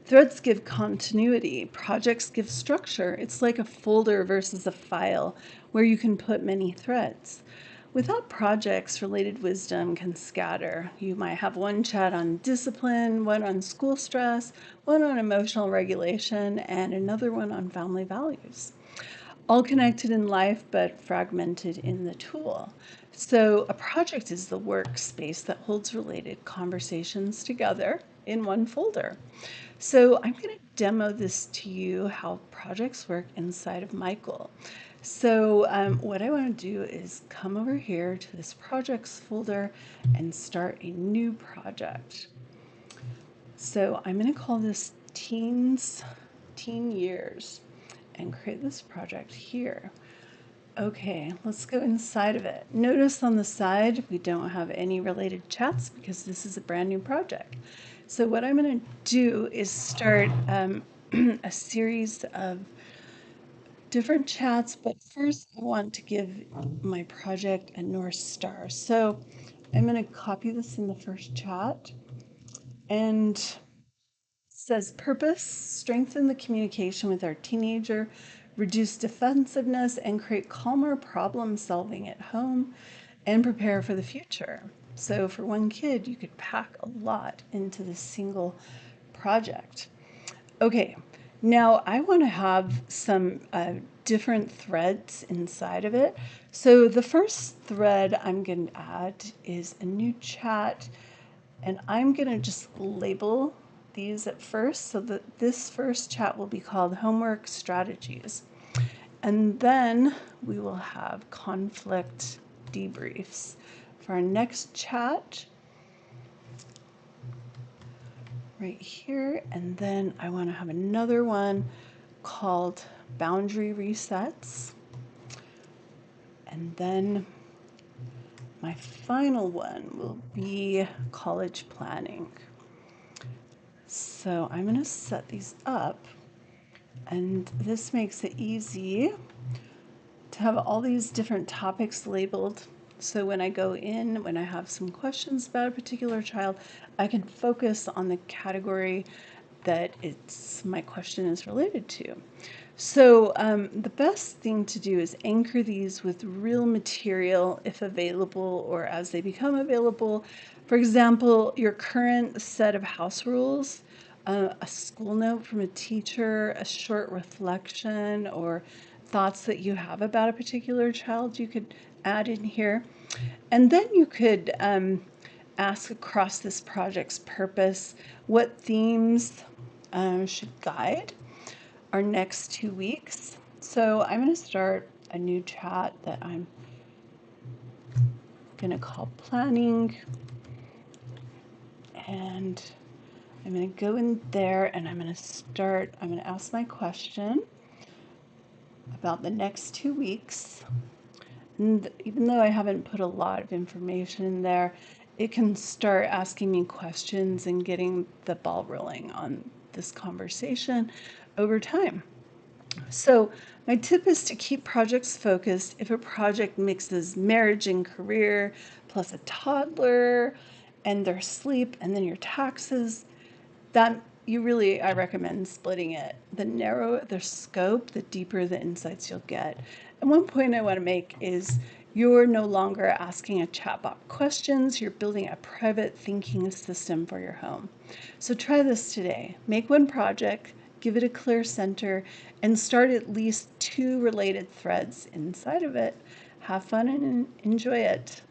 Threads give continuity, projects give structure. It's like a folder versus a file where you can put many threads. Without projects, related wisdom can scatter. You might have one chat on discipline, one on school stress, one on emotional regulation, and another one on family values. All connected in life, but fragmented in the tool. So, a project is the workspace that holds related conversations together in one folder. So I'm going to demo this to you how projects work inside of Michael. So what I want to do is come over here to this projects folder and start a new project. So I'm going to call this teen years and create this project here. Okay, let's go inside of it. Notice on the side, we don't have any related chats because this is a brand new project. So what I'm going to do is start a series of different chats, but first I want to give my project a North Star. So I'm going to copy this in the first chat, and it says purpose: strengthen the communication with our teenager, reduce defensiveness, and create calmer problem solving at home, and prepare for the future. So for one kid, you could pack a lot into this single project. Okay, now I want to have some different threads inside of it. So the first thread I'm going to add is a new chat, and I'm going to just label these at first so that this first chat will be called homework strategies. And then we will have conflict debriefs. For our next chat, right here, and then I want to have another one called boundary resets, and then my final one will be college planning. So I'm going to set these up, and this makes it easy to have all these different topics labeled. So when I go in, when I have some questions about a particular child, I can focus on the category that my question is related to. So the best thing to do is anchor these with real material if available or as they become available. For example, your current set of house rules, a school note from a teacher, a short reflection, or thoughts that you have about a particular child you could add in here. And then you could ask across this project's purpose what themes should guide our next 2 weeks. So I'm going to start a new chat that I'm going to call planning, and I'm going to go in there and I'm going to ask my question about the next 2 weeks. And even though I haven't put a lot of information in there, it can start asking me questions and getting the ball rolling on this conversation over time. So my tip is to keep projects focused. If a project mixes marriage and career, plus a toddler, and their sleep, and then your taxes, I recommend splitting it. The narrower the scope, the deeper the insights you'll get. And one point I want to make is you're no longer asking a chatbot questions, you're building a private thinking system for your home. So try this today. Make one project, give it a clear center, and start at least 2 related threads inside of it. Have fun and enjoy it.